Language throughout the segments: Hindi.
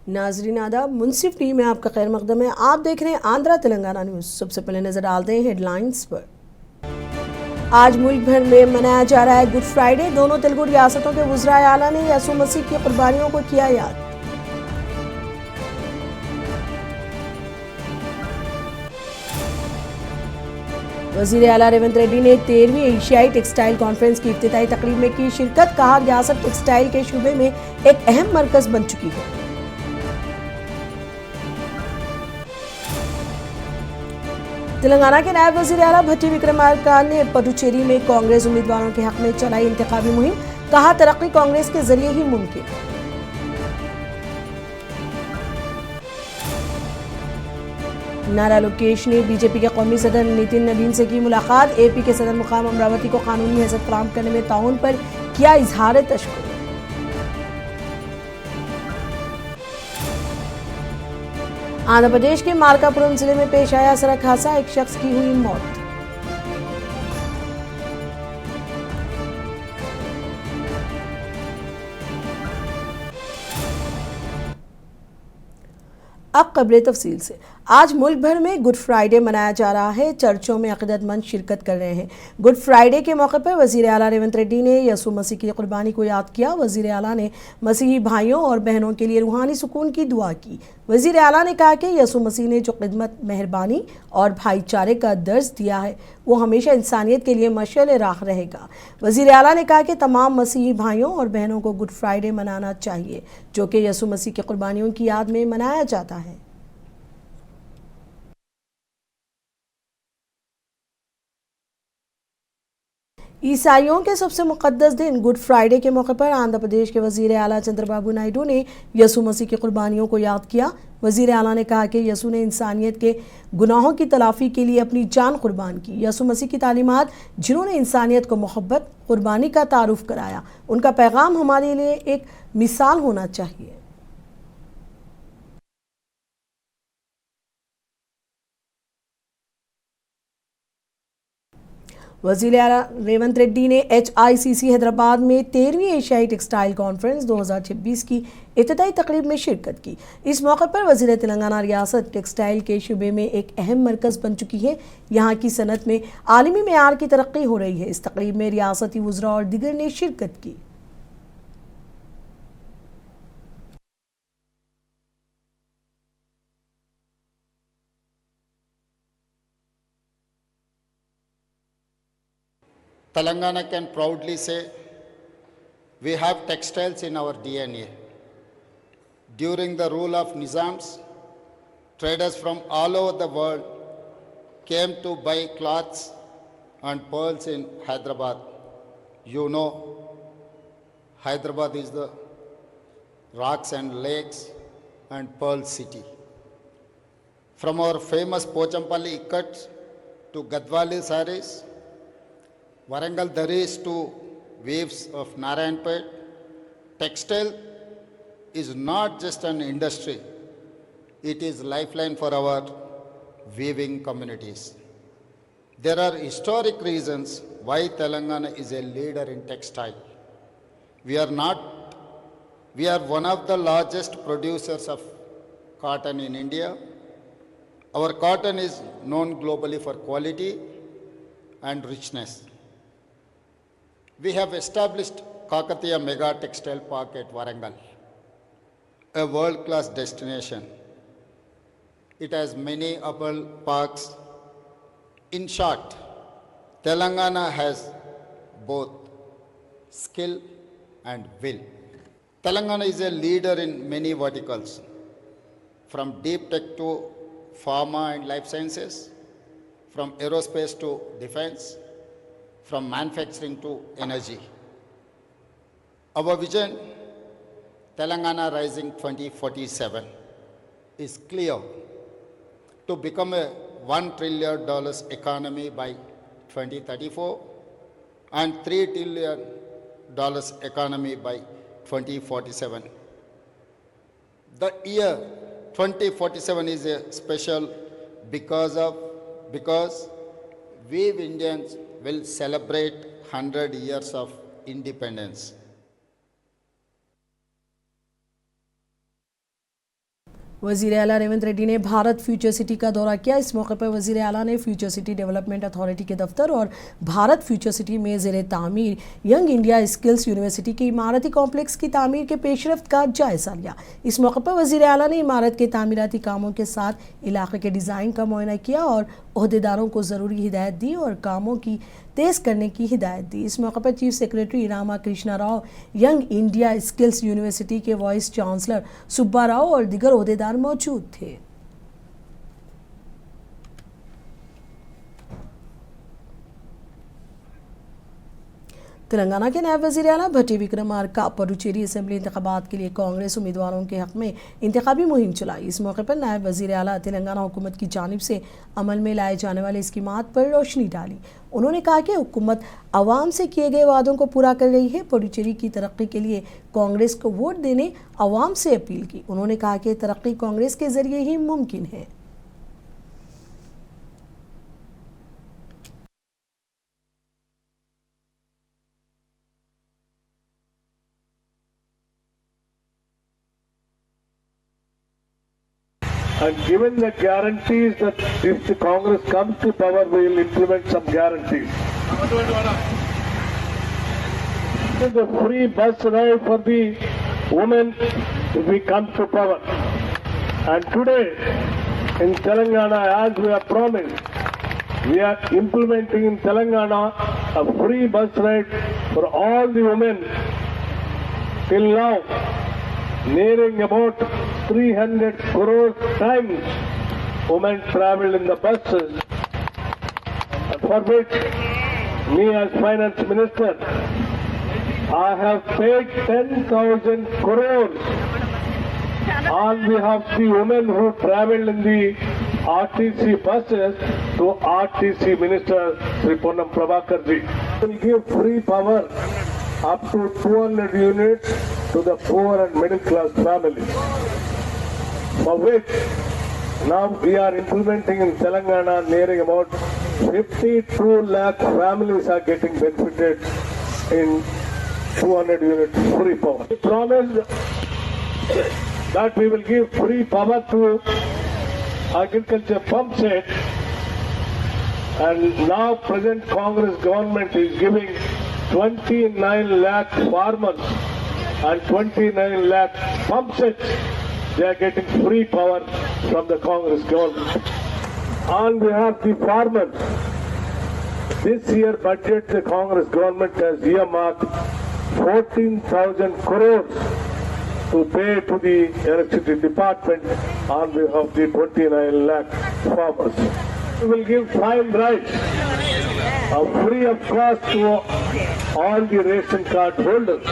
नाजरीन आदाब, मुंसिफ टीम में आपका खैर मकदम है। आप देख रहे हैं आंध्रा तेलंगाना न्यूज़। सबसे पहले नजर डालते हैं हेडलाइंस पर। आज मुल्क भर में मनाया जा रहा है गुड फ्राइडे। दोनों तेलुगु रियासतों के वज़राए आला ने यसु मसीह की कुर्बानियों को किया याद। वज़ीर आला रेवंत रेड्डी ने 13वीं एशियाई टेक्सटाइल कॉन्फ्रेंस की इफ्तिताई तकरीब में की शिरकत। कहा, रियासत टेक्सटाइल के शूबे में एक अहम मरकज बन चुकी है। तेलंगाना के नायब वज़ीर आला भट्टी विक्रमार्का ने पुडुचेरी में कांग्रेस उम्मीदवारों के हक में चलाई इंतखाबी मुहिम। कहा, तरक्की कांग्रेस के जरिए ही मुमकिन। नारा लोकेश ने बीजेपी के कौमी सदर नितिन नबीन से की मुलाकात। एपी के सदर मुकाम अमरावती को कानूनी हैसियत फराहम करने में ताउन पर किया इजहार तशक्कुर। आंध्र प्रदेश के मार्कापुरम जिले में पेश आया सड़क हादसा, एक शख्स की हुई मौत। अब खबरें तफसील से। आज मुल्क भर में गुड फ्राइडे मनाया जा रहा है। चर्चों में अक़ीदतमंद शिरकत कर रहे हैं। गुड फ्राइडे के मौके पर वज़ीर आला रेवंत रेड्डी ने यसु मसीह की कुर्बानी को याद किया। वज़ीर आला ने मसीही भाइयों और बहनों के लिए रूहानी सुकून की दुआ की। वज़ीर आला ने कहा कि यसु मसीह ने जो खिदमत, मेहरबानी और भाईचारे का दर्ज दिया है वो हमेशा इंसानियत के लिए मशाल राह रहेगा। वज़ीर आला ने कहा कि तमाम मसीही भाइयों और बहनों को गुड फ्राइडे मनाना चाहिए, जो कि यसु मसीह की कुर्बानियों की याद में मनाया जाता है। ईसाइयों के सबसे मुक़द्दस दिन गुड फ्राइडे के मौके पर आंध्र प्रदेश के वज़ीर आला चंद्रबाबू नायडू ने यसु मसीह की कुर्बानियों को याद किया। वज़ीर आला ने कहा कि यसु ने इंसानियत के गुनाहों की तलाफ़ी के लिए अपनी जान कुर्बान की। यसु मसीह की तालीमात, जिन्होंने इंसानियत को मोहब्बत, कुर्बानी का तारुफ कराया, उनका पैगाम हमारे लिए एक मिसाल होना चाहिए। वज़ीर आला रेवंत रेड्डी ने HICC हैदराबाद में 13वीं एशियाई टेक्सटाइल कॉन्फ्रेंस 2026 की इफ्तिताई तकरीब में शिरकत की। इस मौके पर वज़ीर तेलंगाना रियासत टेक्सटाइल के शूबे में एक अहम मरकज़ बन चुकी है। यहाँ की सनत में आलमी मेयार की तरक्की हो रही है। इस तकरीब में रियासती वज़रा और दीगर ने शिरकत की। Telangana can proudly say we have textiles in our DNA. During the rule of Nizams, traders from all over the world came to buy cloths and pearls in Hyderabad. You know, Hyderabad is the rocks and lakes and pearl city. From our famous Pochampalli ikkats to Gadwali sarees, Warangal Daris to waves of Narayanpet, textile is not just an industry, it is lifeline for our weaving communities. There are historic reasons why Telangana is a leader in textile. We are one of the largest producers of cotton in India. Our cotton is known globally for quality and richness. We have established Kakatiya Mega Textile Park at Warangal, a world-class destination. It has many apparel parks. In short, Telangana has both skill and will. Telangana is a leader in many verticals, from deep tech to pharma and life sciences, from aerospace to defense, from manufacturing to energy. Our vision, Telangana Rising 2047, is clear: to become a $1 trillion economy by 2034 and $3 trillion economy by 2047. The year 2047 is a special because we Indians will celebrate 100 years of independence. वज़ीर आला रेवंत रेड्डी ने भारत फ्यूचर सिटी का दौरा किया। इस मौके पर वज़ीर आला ने फ्यूचर सिटी डेवलपमेंट अथॉरिटी के दफ्तर और भारत फ्यूचर सिटी में ज़ेरे तामीर यंग इंडिया स्किल्स यूनिवर्सिटी के इमारती कॉम्प्लेक्स की तामीर के पेशरफ्त का जायज़ा लिया। इस मौके पर वज़ीर आला ने इमारत के तामीराती कामों के साथ इलाके के डिज़ाइन का मुआयना किया और ओहदेदारों को ज़रूरी हिदायत दी और कामों की तेज़ करने की हिदायत दी। इस मौके पर chief secretary Rama Krishna Rao, young India skills university के वाइस चांसलर सुब्बा राव और दीगर ओहदेदार मौजूद थे। तेलंगाना के नायब वज़ीर आला भट्टी विक्रमार्का पुडुचेरी असेंबली इंतखाबात के लिए कांग्रेस उम्मीदवारों के हक़ में इंतखाबी मुहिम चलाई। इस मौके पर नायब वज़ीर आला तेलंगाना हुकूमत की जानिब से अमल में लाए जाने वाले स्कीमात पर रोशनी डाली। उन्होंने कहा कि हुकूमत आवाम से किए गए वादों को पूरा कर रही है। पुडुचेरी की तरक्की के लिए कांग्रेस को वोट देने आवाम से अपील की। उन्होंने कहा कि तरक्की कांग्रेस के ज़रिए ही मुमकिन है। And given the guarantees that if the Congress comes to power, we will implement some guarantees. The free bus ride for the women if we come to power. And today in Telangana, as we have promised, we are implementing in Telangana a free bus ride for all the women. Till now, nearing about 300 crore times women travel in the buses, and for which me as finance minister, I have paid 10,000 crores on behalf of the women who travel in the RTC buses to RTC Minister Sri Ponnam Prabhakar ji. We will give free power up to 200 units to the poor and middle class families, for which now we are implementing in Telangana. Nearing about 52 lakh families are getting benefited in 200 units free power. We promised that we will give free power to agriculture pump set, and now present Congress government is giving 29 lakh farmers and 29 lakh pump sets. They are getting free power from the Congress government. On behalf of the farmers, this year budget the Congress government has earmarked 14,000 crores to pay to the electricity department on behalf of the 29 lakh farmers. We will give 5 rights free of cost to all the ration card holders.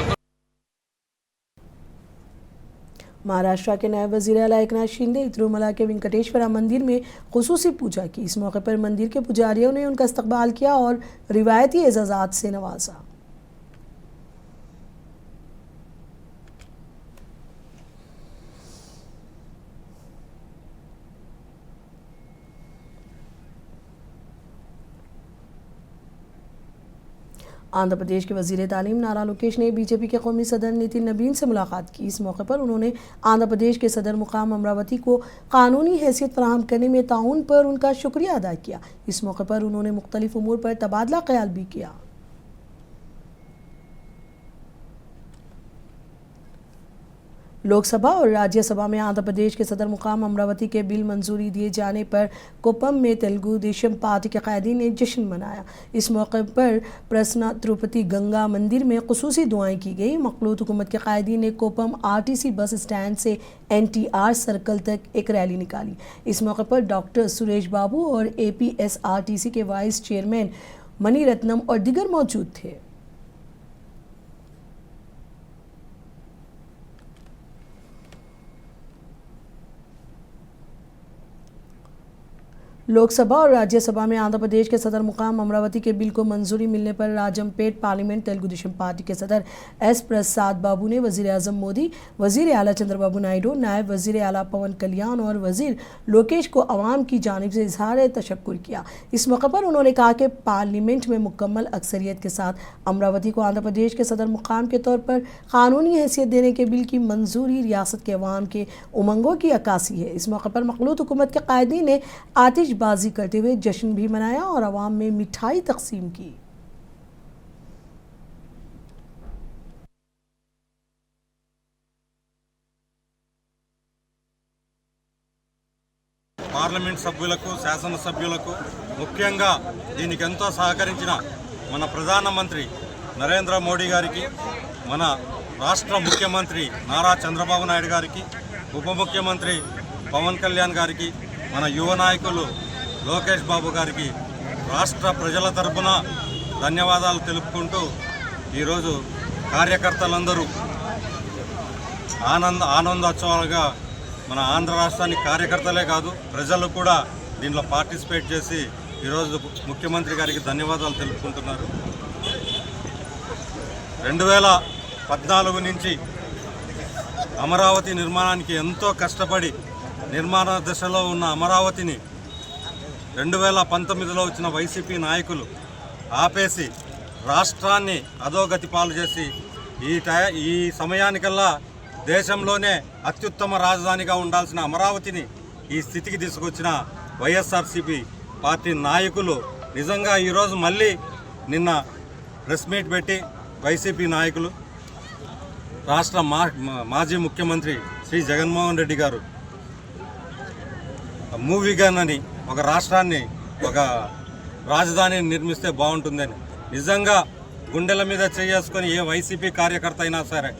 Maharashtra के नायब वज़ीर आला एकनाथ शिंदे तिरुमला के वेंकटेश्वरा मंदिर में खुसूसी पूजा की। इस मौके पर मंदिर के पुजारियों ने उनका इस्तकबाल किया और रिवायती एजाज़ात से नवाजा। आंध्र प्रदेश के वज़ीर तालीम नारा लोकेश ने बीजेपी के कौमी सदर नितिन नबीन से मुलाकात की। इस मौके पर उन्होंने आंध्र प्रदेश के सदर मुकाम अमरावती को कानूनी हैसियत फराहम करने में ताउन पर उनका शुक्रिया अदा किया। इस मौके पर उन्होंने मुख्तलिफ उमूर पर तबादला ख्याल भी किया। लोकसभा और राज्यसभा में आंध्र प्रदेश के सदर मुकाम अमरावती के बिल मंजूरी दिए जाने पर कोप्पम में तेलुगु देशम पार्टी के कायदीन ने जश्न मनाया। इस मौके पर प्रसन्ना तिरुपति गंगा मंदिर में खुसूसी दुआएं की गई। मखलूत हुकूमत के कायदीन ने कोप्पम RTC बस स्टैंड से NTR सर्कल तक एक रैली निकाली। इस मौके पर डॉक्टर सुरेश बाबू और APSRTC के वाइस चेयरमैन मनी रत्नम और दीगर मौजूद थे। लोकसभा और राज्यसभा में आंध्र प्रदेश के सदर मुकाम अमरावती के बिल को मंजूरी मिलने पर राजमपेट पार्लियामेंट तेलुगु देशम पार्टी के सदर एस प्रसाद बाबू ने वजीर आजम मोदी, वजीर आला चंद्रबाबू नायडू, नायब वजीर आला पवन कल्याण और वजीर लोकेश को अवाम की जानिब से इजहार तशक्कुर किया। इस मौके पर उन्होंने कहा कि पार्लियामेंट में मुकम्मल अक्सरियत के साथ अमरावती को आंध्र प्रदेश के सदर मुकाम के तौर पर कानूनी हैसियत देने के बिल की मंजूरी रियासत के अवाम के उमंगों की अक्कासी है। इस मौके पर मखलूत हुकूमत के कायदीन ने आतिशबाजी करते हुए जश्न भी मनाया और अवाम में मिठाई तकसीम की। పార్లమెంట్ సభ్యులకు శాసనసభ్యులకు ముఖ్యంగా దీనికి ఎంతో సహకరించిన మన ప్రధానమంత్రి నరేంద్ర మోడీ గారికి, మన రాష్ట్ర ముఖ్యమంత్రి నారా చంద్రబాబు నాయుడు గారికి, ఉప ముఖ్యమంత్రి పవన్ కళ్యాణ్ గారికి, మన యువ నాయకులు లోకేష్ బాబు గారికి రాష్ట్ర ప్రజల తరపున ధన్యవాదాలు తెలుపుకుంటూ ఈరోజు కార్యకర్తలందరూ ఆనందోత్సవాలుగా మన ఆంధ్ర రాష్ట్రానికి కార్యకర్తలే కాదు ప్రజలు కూడా దీంట్లో పార్టిసిపేట్ చేసి ఈరోజు ముఖ్యమంత్రి గారికి ధన్యవాదాలు తెలుపుకుంటున్నారు। 2014 నుంచి అమరావతి నిర్మాణానికి ఎంతో కష్టపడి నిర్మాణ దశలో ఉన్న అమరావతిని 2019లో వచ్చిన వైసీపీ నాయకులు ఆపేసి రాష్ట్రాన్ని అధోగతి పాలు చేసి ఈ సమయానికల్లా దేశంలోనే అత్యుత్తమ రాజధానిగా ఉండాల్సిన అమరావతిని ఈ స్థితికి తీసుకొచ్చిన వైఎస్ఆర్సీపీ పార్టీ నాయకులు నిజంగా ఈరోజు మళ్ళీ నిన్న ప్రెస్ మీట్ పెట్టి వైసీపీ నాయకులు రాష్ట్ర మాజీ ముఖ్యమంత్రి శ్రీ జగన్మోహన్ రెడ్డి గారు మూవీ గన్ అని ఒక రాష్ట్రాన్ని ఒక రాజధానిని నిర్మిస్తే బాగుంటుందని నిజంగా గుండెల మీద చేసుకొని ఏ వైసీపీ కార్యకర్త అయినా సరే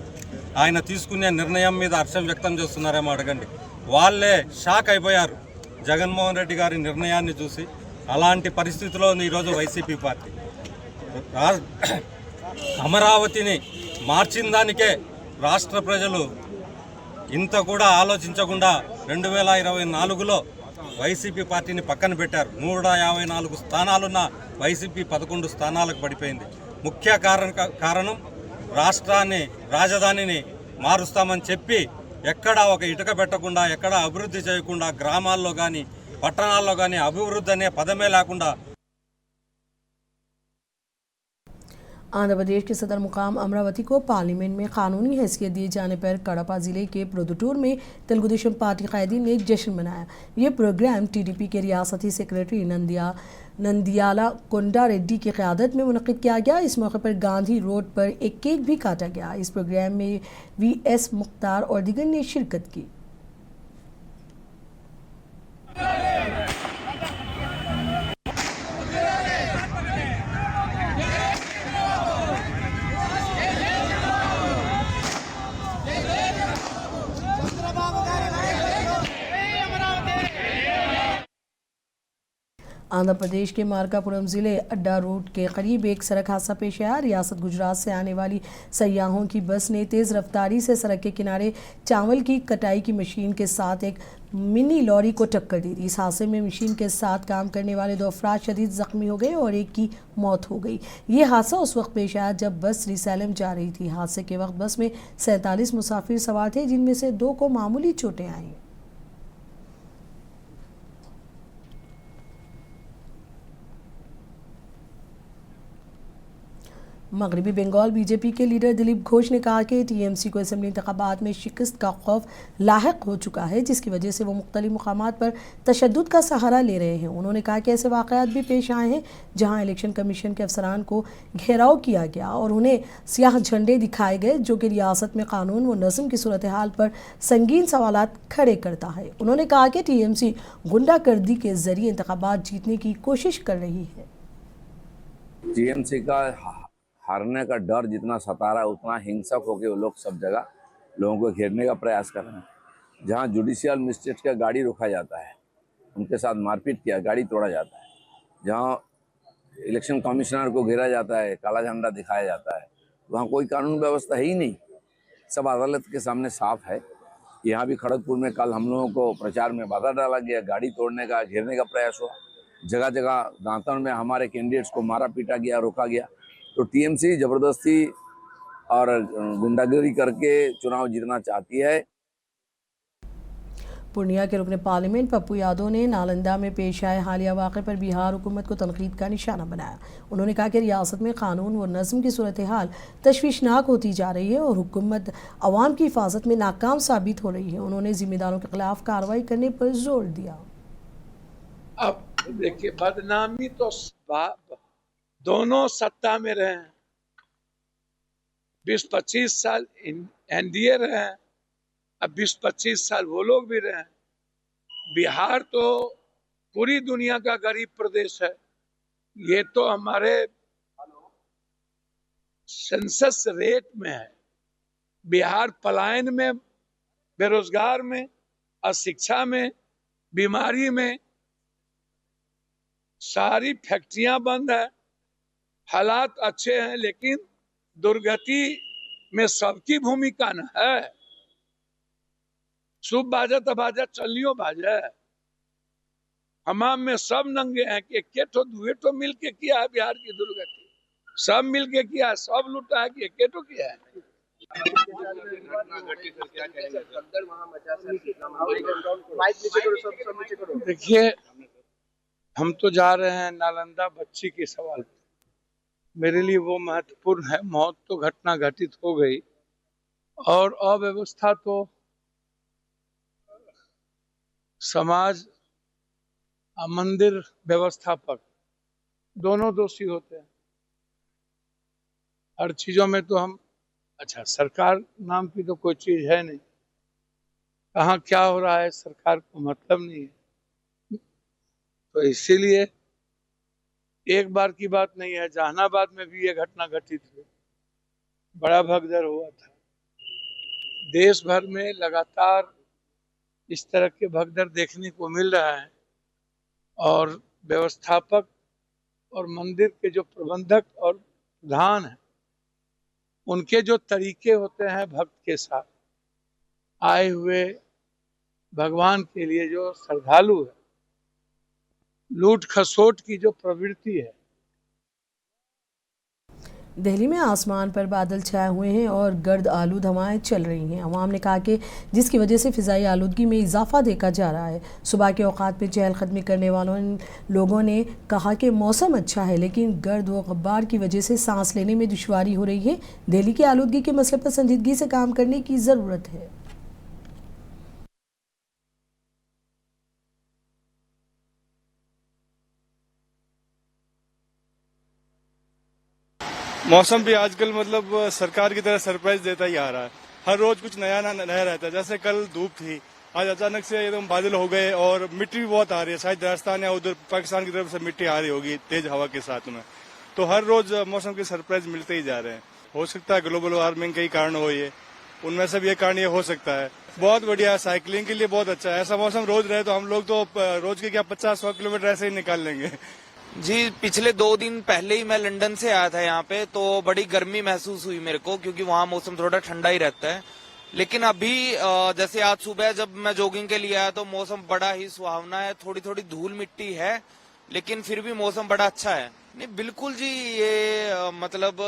ఆయన తీసుకునే నిర్ణయం మీద హర్షం వ్యక్తం చేస్తున్నారేమో అడగండి। వాళ్ళే షాక్ అయిపోయారు జగన్మోహన్ రెడ్డి గారి నిర్ణయాన్ని చూసి। అలాంటి పరిస్థితిలో ఈరోజు వైసీపీ పార్టీ అమరావతిని మార్చిన దానికే రాష్ట్ర ప్రజలు ఇంత కూడా ఆలోచించకుండా 2024లో వైసీపీ పార్టీని పక్కన పెట్టారు। 154 స్థానాలున్న వైసీపీ 11 స్థానాలకు పడిపోయింది। ముఖ్య కారణం రాష్ట్రాన్ని రాజధానిని మారుస్తామని చెప్పి ఎక్కడా ఒక ఇటుక పెట్టకుండా, ఎక్కడా అభివృద్ధి చేయకుండా, గ్రామాల్లో కానీ పట్టణాల్లో కానీ అభివృద్ధి అనే పదమే లేకుండా आंध्र प्रदेश के सदर मुकाम अमरावती को पार्लियामेंट में कानूनी हैसियत दिए जाने पर कड़पा ज़िले के प्रोदुटूर में तेलुगु देशम पार्टी कायदीन ने जश्न मनाया। ये प्रोग्राम टीडीपी के रियासती सेक्रेटरी नंदियाला कोंडा रेड्डी की क़यादत में मुनक़िद किया गया। इस मौके पर गांधी रोड पर एक केक भी काटा गया। इस प्रोग्राम में वीएस मुख्तार और दीगर ने शिरकत की। आंध्र प्रदेश के मार्कापुरम ज़िले अड्डा रोड के करीब एक सड़क हादसा पेश आया। रियासत गुजरात से आने वाली सयाहों की बस ने तेज़ रफ्तारी से सड़क के किनारे चावल की कटाई की मशीन के साथ एक मिनी लॉरी को टक्कर दी थी। इस हादसे में मशीन के साथ काम करने वाले 2 अफराद शदीद ज़ख्मी हो गए और एक की मौत हो गई। ये हादसा उस वक्त पेश आया जब बस श्रीसैलम जा रही थी। हादसे के वक्त बस में 47 मुसाफिर सवार थे, जिनमें से 2 को मामूली चोटें आईं। मगरबी बंगाल बीजेपी के लीडर दिलीप घोष ने कहा कि टीएमसी को असेंबली इंतखाबात में शिकस्त का खौफ लाहिक हो चुका है, जिसकी वजह से वो मुख्तलिफ मुकामात पर तशद्दुद का सहारा ले रहे हैं। उन्होंने कहा कि ऐसे वाक़यात भी पेश आए हैं जहां इलेक्शन कमीशन के अफसरान को घेराव किया गया और उन्हें सियाह झंडे दिखाए गए, जो कि रियासत में कानून व नज़म की सूरत हाल पर संगीन सवालात खड़े करता है। उन्होंने कहा कि टीएमसी गुंडागर्दी के जरिए इंतखाबात जीतने की कोशिश कर रही है। टीएमसी का हारने का डर जितना सता रहा है, उतना हिंसक होकर वो लोग सब जगह लोगों को घेरने का प्रयास कर रहे हैं। जहाँ जुडिशियल मजिस्ट्रेट का गाड़ी रोका जाता है, उनके साथ मारपीट किया, गाड़ी तोड़ा जाता है। जहाँ इलेक्शन कमिश्नर को घेरा जाता है, काला झंडा दिखाया जाता है, वहाँ कोई कानून व्यवस्था है ही नहीं। सब अदालत के सामने साफ है यहाँ भी खड़गपुर में कल हम लोगों को प्रचार में बाधा डाला गया, गाड़ी तोड़ने का, घेरने का प्रयास हुआ। जगह जगह दांतन में हमारे कैंडिडेट्स को मारा पीटा गया, रोका गया। तो टीएमसी जबरदस्ती और गुंडागिरी करके चुनाव जीतना चाहती है। पूर्णिया के रुकने पार्लियामेंट पप्पू यादव ने नालंदा में पेश आए हालिया वाक़े पर बिहार हुकूमत को तनकीद का निशाना बनाया। उन्होंने कहा कि रियासत में कानून व नज़्म की सूरत हाल तशवीशनाक होती जा रही है और हुकूमत अवाम की हिफाजत में नाकाम साबित हो रही है। उन्होंने जिम्मेदारों के खिलाफ कार्रवाई करने पर जोर दिया। अब देखिए, बदनामी तो दोनों सत्ता में रहे हैं, 20-25 साल एनडीए रहे हैं, अब 20-25 साल वो लोग भी रहे हैं। बिहार तो पूरी दुनिया का गरीब प्रदेश है। ये तो हमारे सेंसस रेट में है। बिहार पलायन में, बेरोजगार में, अशिक्षा में, बीमारी में, सारी फैक्ट्रियां बंद है। हालात अच्छे हैं, लेकिन दुर्गति में सबकी भूमिका न है। शुभ बाजा तबाजा चलियो बाजा, हमाम में सब नंगे हैं कि एक ठो दुए ठो मिल के किया है बिहार की दुर्गति, सब मिल के किया, सब लूटा है कि एक ठो किया है। देखिए, हम तो जा रहे हैं नालंदा बच्ची के सवाल पे। मेरे लिए वो महत्वपूर्ण है। मौत तो घटना घटित हो गई और अव्यवस्था तो समाज मंदिर व्यवस्थापक दोनों दोषी होते हैं। हर चीजों में तो हम सरकार नाम की तो कोई चीज है नहीं। कहाँ क्या हो रहा है सरकार को मतलब नहीं है। तो इसीलिए एक बार की बात नहीं है, जहानाबाद में भी ये घटना घटित हुई, बड़ा भगदड़ हुआ था। देश भर में लगातार इस तरह के भगदड़ देखने को मिल रहा है और व्यवस्थापक और मंदिर के जो प्रबंधक और प्रधान हैं, उनके जो तरीके होते हैं भक्त के साथ आए हुए भगवान के लिए, जो श्रद्धालु है, लूट खसोट की जो प्रवृत्ति है। दिल्ली में आसमान पर बादल छाए हुए हैं और गर्द आलूद हवाएं चल रही हैं। अवाम ने कहा कि जिसकी वजह से फ़िज़ाई आलूदगी में इजाफा देखा जा रहा है। सुबह के औकात में चहलकदमी करने वालों लोगों ने कहा कि मौसम अच्छा है, लेकिन गर्द व ग़ब्बार की वजह से सांस लेने में दुश्वारी हो रही है। दिल्ली की आलूदगी के मसले पर संजीदगी से काम करने की ज़रूरत है। मौसम भी आजकल मतलब सरकार की तरह सरप्राइज देता ही आ रहा है। हर रोज कुछ नया नया रहता है। जैसे कल धूप थी, आज अचानक से एकदम बादल हो गए और मिट्टी भी बहुत आ रही है। शायद राजस्थान या उधर पाकिस्तान की तरफ से मिट्टी आ रही होगी तेज हवा के साथ में। तो हर रोज मौसम के सरप्राइज मिलते ही जा रहे हैं। हो सकता है ग्लोबल वार्मिंग के ही कारण हो, ये उनमें से भी एक कारण ये हो सकता है। बहुत बढ़िया, साइकिलिंग के लिए बहुत अच्छा है। ऐसा मौसम रोज रहे तो हम लोग तो रोज के क्या 50-100 किलोमीटर ऐसे ही निकाल लेंगे। जी, पिछले 2 दिन पहले ही मैं लंदन से आया था यहाँ पे, तो बड़ी गर्मी महसूस हुई मेरे को, क्योंकि वहाँ मौसम थोड़ा ठंडा ही रहता है। लेकिन अभी जैसे आज सुबह जब मैं जॉगिंग के लिए आया तो मौसम बड़ा ही सुहावना है। थोड़ी थोड़ी धूल मिट्टी है, लेकिन फिर भी मौसम बड़ा अच्छा है। नहीं, बिल्कुल जी, ये मतलब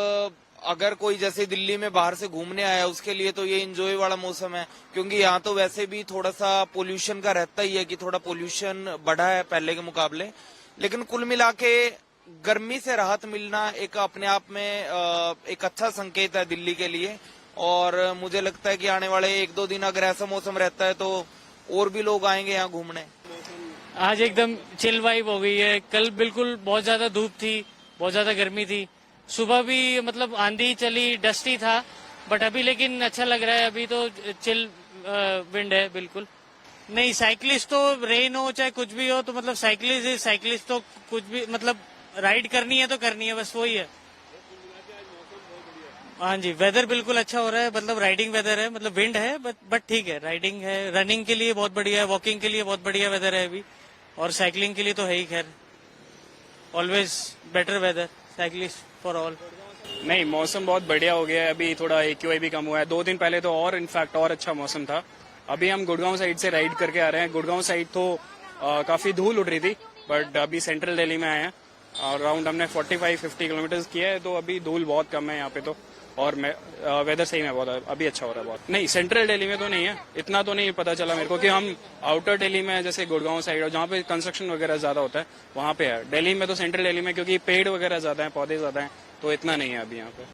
अगर कोई जैसे दिल्ली में बाहर से घूमने आया उसके लिए तो ये एंजॉय वाला मौसम है, क्योंकि यहाँ तो वैसे भी थोड़ा सा पोल्यूशन का रहता ही है कि थोड़ा पोल्यूशन बढ़ा है पहले के मुकाबले। लेकिन कुल मिला के गर्मी से राहत मिलना एक अपने आप में एक अच्छा संकेत है दिल्ली के लिए। और मुझे लगता है कि आने वाले 1-2 दिन अगर ऐसा मौसम रहता है तो और भी लोग आएंगे यहाँ घूमने। आज एकदम चिल वाइब हो गई है। कल बिल्कुल बहुत ज्यादा धूप थी, बहुत ज्यादा गर्मी थी। सुबह भी मतलब आंधी चली, डस्टी था, बट अभी लेकिन अच्छा लग रहा है। अभी तो चिल विंड है बिल्कुल। नहीं, साइकिलिस्ट तो रेन हो चाहे कुछ भी हो, तो मतलब साइकिलिस्ट तो कुछ भी मतलब राइड करनी है तो करनी है, बस वही है। हाँ जी, वेदर बिल्कुल अच्छा हो रहा है, मतलब राइडिंग वेदर है, मतलब विंड है बट ठीक है, राइडिंग है, रनिंग के लिए बहुत बढ़िया है, वॉकिंग के लिए बहुत बढ़िया वेदर है अभी, और साइकिलिंग के लिए तो है ही। खैर always better weather, cyclist for all. नहीं, मौसम बहुत बढ़िया हो गया है। अभी थोड़ा AQI भी कम हुआ है। 2 दिन पहले तो और इनफैक्ट और अच्छा मौसम था। अभी हम गुड़गांव साइड से राइड करके आ रहे हैं। गुड़गांव साइड तो काफी धूल उड़ रही थी, बट अभी सेंट्रल दिल्ली में आए हैं और राउंड हमने 45-50 किलोमीटर किया है, तो अभी धूल बहुत कम है यहाँ पे तो, और वेदर सही में बहुत अभी अच्छा हो रहा है बहुत। नहीं, सेंट्रल दिल्ली में तो नहीं है, इतना तो नहीं पता चला मेरे को कि हम आउटर दिल्ली में जैसे गुड़गांव साइड और जहाँ पे कंस्ट्रक्शन वगैरह ज्यादा होता है वहाँ पे है। दिल्ली में तो सेंट्रल दिल्ली में क्योंकि पेड़ वगैरह ज्यादा है, पौधे ज्यादा हैं, तो इतना नहीं है अभी यहाँ पे।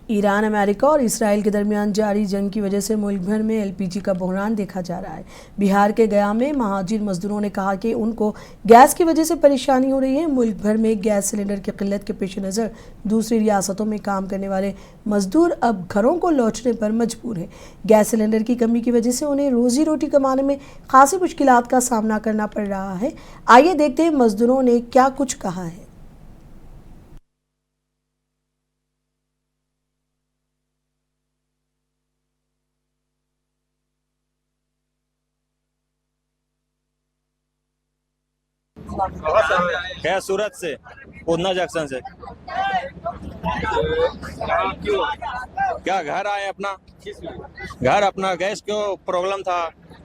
ईरान, अमेरिका और इसराइल के दरमियान जारी जंग की वजह से मुल्क भर में एलपीजी का बहरान देखा जा रहा है। बिहार के गया में महाजिर मजदूरों ने कहा कि उनको गैस की वजह से परेशानी हो रही है। मुल्क भर में गैस सिलेंडर की किल्लत के पेश नज़र दूसरी रियासतों में काम करने वाले मजदूर अब घरों को लौटने पर मजबूर हैं। गैस सिलेंडर की कमी की वजह से उन्हें रोजी रोटी कमाने में खासी मुश्किलात का सामना करना पड़ रहा है। आइए देखते हैं मजदूरों ने क्या कुछ कहा है। क्या सूरत से, उधना जंक्शन से। क्या घर आए अपना, घर अपना गैस क्यों प्रॉब्लम था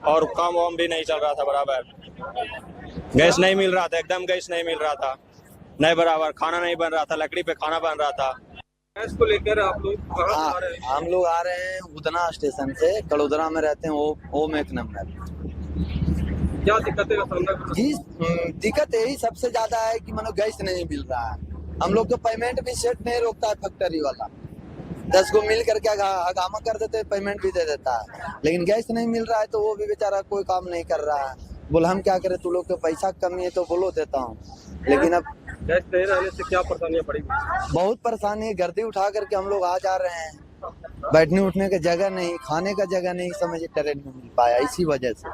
और काम वाम भी नहीं चल रहा था बराबर। गैस नहीं मिल रहा था, एकदम गैस नहीं मिल रहा था, नहीं बराबर खाना नहीं बन रहा था, लकड़ी पे खाना बन रहा था। गैस को लेकर आप लोग कहाँ आ रहे हैं? हम लोग आ रहे हैं उधना स्टेशन से, कड़ोदरा में रहते हैं, ओम एक नंबर। क्या दिक्कतें का सामना कर? जी, दिक्कत यही सबसे ज्यादा है कि मानो गैस नहीं मिल रहा है। हम लोग तो पेमेंट भी सेट नहीं रोकता है फैक्ट्री वाला, 10 को मिल करके हगामा कर देते हैं, पेमेंट भी दे देता है, लेकिन गैस नहीं मिल रहा है तो वो भी बेचारा कोई काम नहीं कर रहा है। बोल हम क्या करें, तू लोग के पैसा कमी है तो बोलो देता हूँ, लेकिन अब गैस नहीं रहने से क्या परेशानियां पड़ी? बहुत परेशानी है। गर्दी उठा करके हम लोग आ जा रहे हैं, बैठने उठने की जगह नहीं, खाने का जगह नहीं, समझे ट्रेन में मिल पाया, इसी वजह से।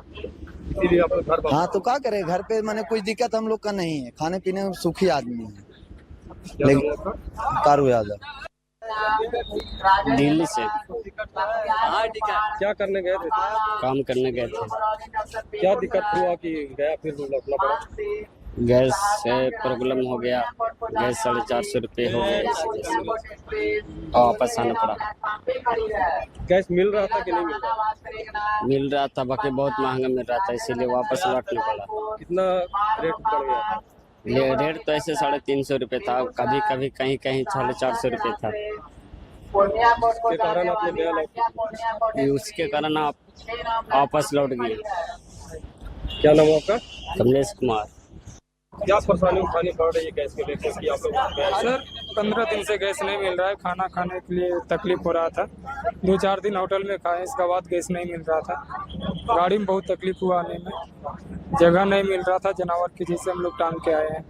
इसीलिए आप लोग घर हाँ तो क्या करे, घर पे मैंने कोई दिक्कत हम लोग का नहीं है, खाने पीने में सुखी आदमी है। लेकिन कारू यादव दिल्ली से क्या करने गए थे? काम करने गए थे। क्या दिक्कत हुआ कि गया फिर लौटना पड़ा? गैस से प्रॉब्लम हो गया, गैस 450 रुपये हो गया, इसी वजह से वापस आना पड़ा। गैस मिल रहा था कि नहीं मिल रहा? मिल रहा था, बाकी बहुत महंगा मिल रहा था, इसीलिए वापस लौटना पड़ा। कितना रेट बढ़ गया? रेट तो ऐसे 350 रुपये था, कभी कभी कहीं कहीं 450 रुपये था। उसके कारण आपने गया लौट? उसके कारण आप वापस लौट गए। क्या नाम है आपका? कमलेश कुमार। क्या परेशानी उठानी पड़ रही है गैस के लेकर कि आप लोग गए? सर 15 दिन से गैस नहीं मिल रहा है, खाना खाने के लिए तकलीफ हो रहा था, 2-4 दिन होटल में खाए, इसके बाद गैस नहीं मिल रहा था। गाड़ी में बहुत तकलीफ हुआ आने में, जगह नहीं मिल रहा था, जानवर की चीज से हम लोग टांग के आए हैं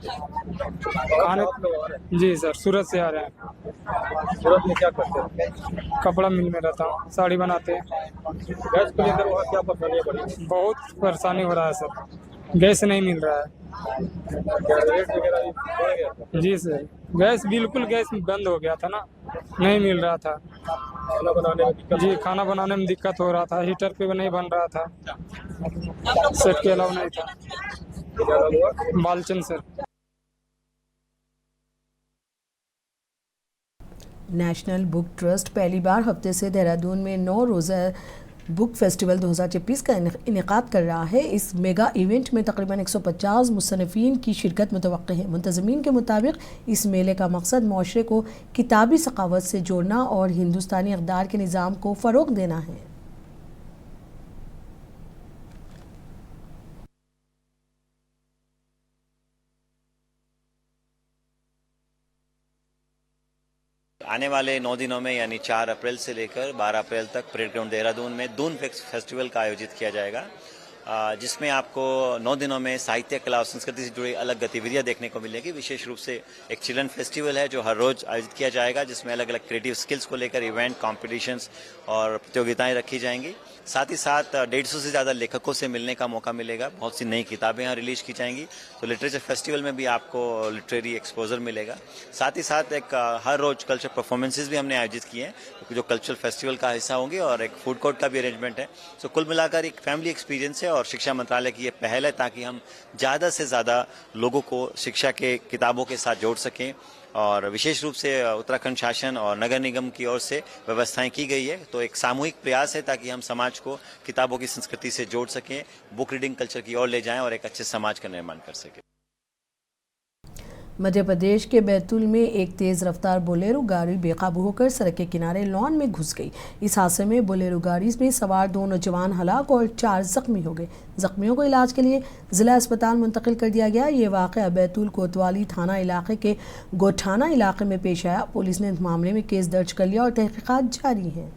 खाने। जी सर, सूरत से आ रहे हैं। सूरत में क्या करते हैं? कपड़ा मिल में रहता हूँ, साड़ी बनाते हैं। गैस को लेकर वहाँ क्या परेशानियाँ पड़ी? बहुत परेशानी हो रहा है सर, गैस नहीं मिल रहा है। रेट वगैरह भी बढ़ गया था? जी सर, गैस बिल्कुल गैस बंद हो गया था ना, नहीं मिल रहा था। खाना बनाने में दिक्कत? जी, खाना बनाने में दिक्कत हो रहा था, हीटर पे नहीं बन रहा था, सेट के अलावा नहीं था। क्या नाम हुआ? Balchand sir. National book trust पहली बार हफ्ते से देहरादून में 9 रोज़ा बुक फेस्टिवल 2026 का इनेकाद कर रहा है। इस मेगा इवेंट में तकरीबन 150 मुसन्निफ़ीन की शिरकत मुतवक्किल है। मुंतज़मीन के मुताबिक इस मेले का मकसद माशरे को किताबी सकावत से जोड़ना और हिंदुस्तानी इक़्तिदार के निज़ाम को फ़रोग़ देना है। आने वाले 9 दिनों में यानी 4 अप्रैल से लेकर 12 अप्रैल तक परेड ग्राउंड देहरादून में दून फेस्टिवल का आयोजित किया जाएगा, जिसमें आपको 9 दिनों में साहित्य, कला और संस्कृति से जुड़ी अलग गतिविधियां देखने को मिलेगी। विशेष रूप से एक चिल्ड्रन फेस्टिवल है जो हर रोज आयोजित किया जाएगा, जिसमें अलग अलग क्रिएटिव स्किल्स को लेकर इवेंट, कॉम्पिटिशन्स और प्रतियोगिताएं रखी जाएंगी। साथ ही साथ 150 से ज़्यादा लेखकों से मिलने का मौका मिलेगा। बहुत सी नई किताबें यहाँ रिलीज की जाएंगी, तो लिटरेचर फेस्टिवल में भी आपको लिटरेरी एक्सपोजर मिलेगा। साथ ही साथ एक हर रोज कल्चर परफॉर्मेंसेज भी हमने आयोजित किए हैं जो कल्चरल फेस्टिवल का हिस्सा होंगे, और एक फूड कोर्ट का भी अरेंजमेंट है। सो कुल मिलाकर एक फैमिली एक्सपीरियंस है और शिक्षा मंत्रालय की ये पहल है ताकि हम ज़्यादा से ज़्यादा लोगों को शिक्षा के किताबों के साथ जोड़ सकें और विशेष रूप से उत्तराखंड शासन और नगर निगम की ओर से व्यवस्थाएं की गई है। तो एक सामूहिक प्रयास है ताकि हम समाज को किताबों की संस्कृति से जोड़ सकें, बुक रीडिंग कल्चर की ओर ले जाएं और एक अच्छे समाज का निर्माण कर सकें। मध्य प्रदेश के बैतूल में एक तेज रफ्तार बोलेरो गाड़ी बेकाबू होकर सड़क के किनारे लॉन में घुस गई। इस हादसे में बोलेरो गाड़ी में सवार 2 नौजवान हलाक और 4 जख्मी हो गए। जख्मियों को इलाज के लिए जिला अस्पताल मुंतकिल कर दिया गया। ये वाक़या बैतूल कोतवाली थाना इलाके के गोठाना इलाके में पेश आया। पुलिस ने इस मामले में केस दर्ज कर लिया और तहकीकात जारी है।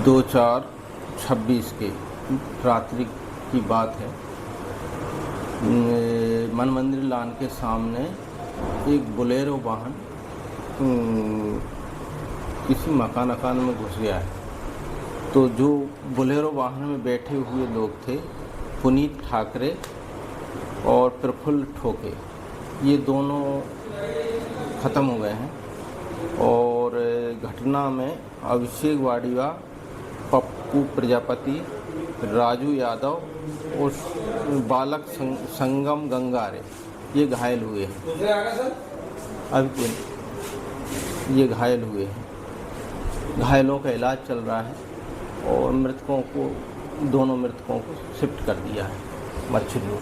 दो 4:26 के रात्रि की बात है। मन मंदिर लान के सामने एक बोलेरो वाहन किसी मकान में घुस गया है। तो जो बोलेरो वाहन में बैठे हुए लोग थे, पुनीत ठाकरे और प्रफुल्ल ठोके, ये दोनों ख़त्म हो गए हैं। और घटना में अभिषेक वाडिया, पप्पू प्रजापति, राजू यादव और बालक संगम गंगारे ये घायल हुए हैं। अभी ये घायल हुए हैं। घायलों का इलाज चल रहा है और दोनों मृतकों को शिफ्ट कर दिया है मच्छली।